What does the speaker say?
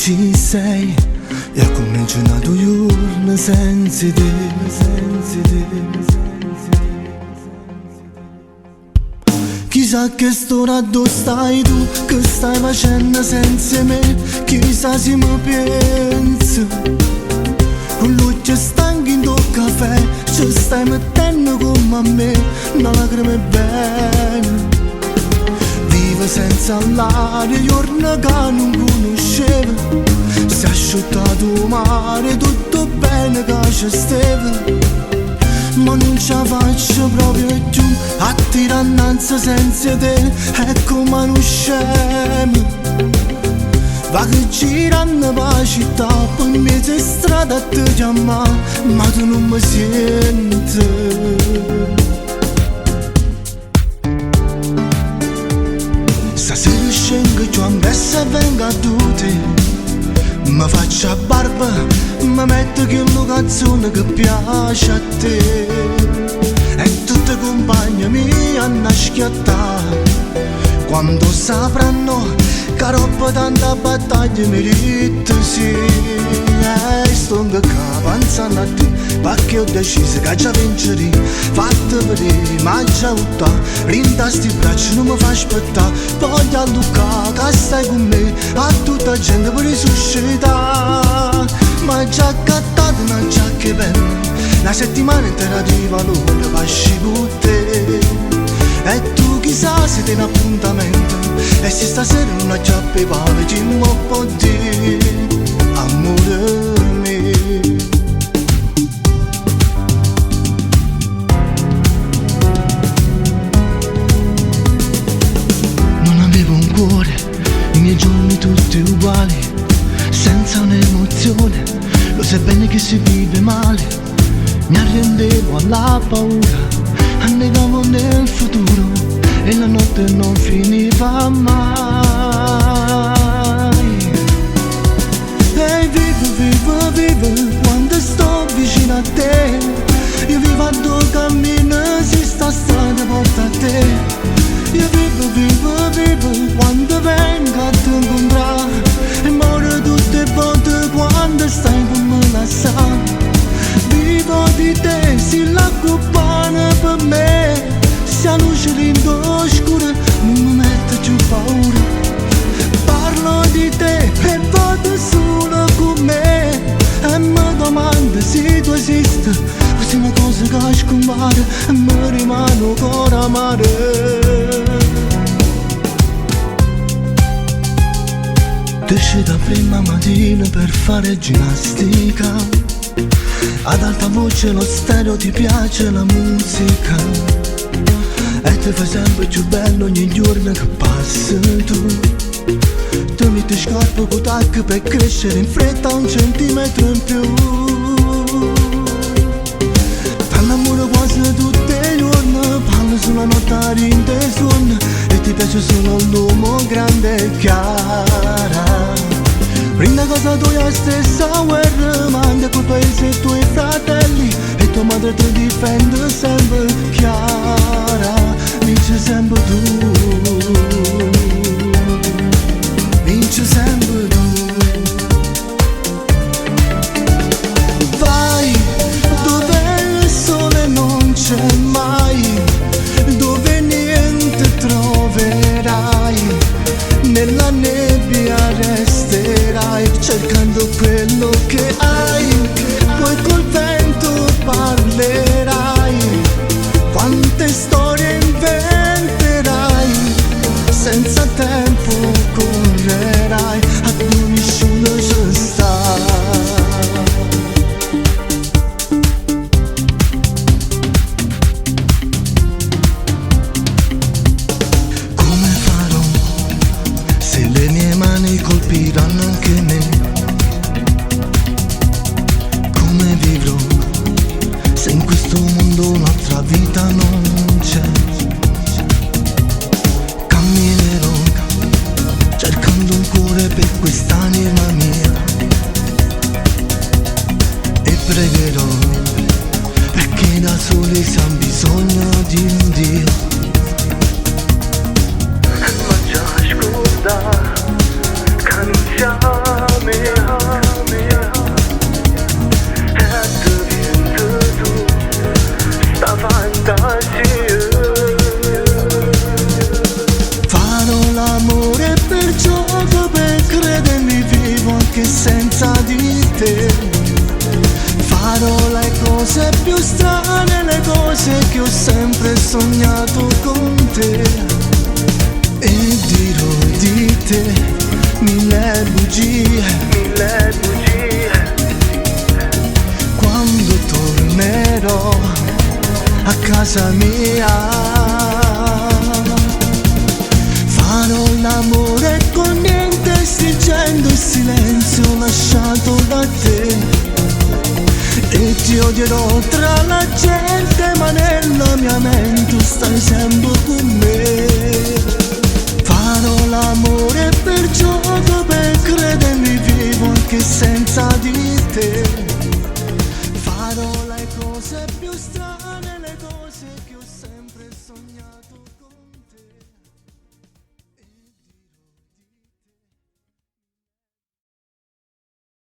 ci sei e comincio una tua giornata senza te, Chissà che storia dove stai tu, che stai facendo senza me. Chissà se mi pensi, con l'occhio stanco in tuo caffè, ci stai mettendo come a me, una lacrima è bene. Vivo senza l'aria, giorno che non conoscevo, si è asciuttato il mare, tutto bene che ci stava. Ma non ce la faccio proprio più a tirare innanzi senza te, è come uno scemo. Va che girando per la città, poi in mezzo a strada a te chiamare, ma tu non mi senti. Stasera scendo giù adesso e vengo a tutti, mi faccio a barba, mi metto quella canzone che piace a te, e tutti i compagni mi hanno schiattato. Quando sapranno che roba tanta battaglia merito, sì, sto che pensando a te, perché ho deciso che già vincerì. Fatto vedere, ma già avuto, rinda sti braccia, non mi fa aspettare. Voglio a Luca che stai con me, a tutta gente per risuscitare. Ma già accattato una giacca e penna, una settimana intera di valore pasci con te. E tu chissà se tieni appuntamento, e se stasera non acciappi pale, ci mi può dire, amore mio. Non avevo un cuore, i miei giorni tutti uguali, senza un'emozione, lo sai bene che si vive male. Mi arrendevo alla paura, annegavo nel futuro e la notte non finiva mai. E vivo quando sto vicino a te. Io vivo a due cammini, se sta strada porta a te. Io vivo quando vengo a te incontrare, e muore tutte le volte quando stai con me lasciare. Vivo di te, si l'acqua buona per me, se la luce linda oscura non mi mette più paura. Parlo di te e vado solo con me, e mi domando se tu esisti, o se una cosa che scompare e mi rimane ancora amare. Ti esci da prima mattina per fare ginnastica, ad alta voce lo stereo ti piace la musica, e ti fai sempre più bello ogni giorno che passi tu. Tu metti scarpe con tacco per crescere in fretta 1 centimetro in più. T'annamoro quasi tutti i giorni, parlo sulla notte in te suona, e ti piace solo l'uomo grande e chiara. Prima cosa tua stessa guerra, manda col paese e tuoi fratelli, e tua madre ti difende sempre chiara. Vince sempre tu, vince sempre tu. Vai dove il sole non c'è mai, dove niente troverai, nella nebbia resterai, cercando quello che hai, poi col vento parlerai, quante storie inventerai, senza tempo correrai, a tu nessuno ci sta. Colpiranno anche me, come vivrò se in questo mondo un'altra vita non c'è. Camminerò cercando un cuore per quest'anima mia, e pregherò perché da soli si ha bisogno di un Dio. Ma già scorda, cantiamo strane le cose che ho sempre sognato con te. E dirò di te mille bugie, mille bugie. Quando tornerò a casa mia, farò l'amore con niente, stringendo il silenzio lasciato da te. E ti odierò tra la gente, ma nella mia mente stai sempre con me. Farò l'amore per gioco, per credermi vivo anche senza di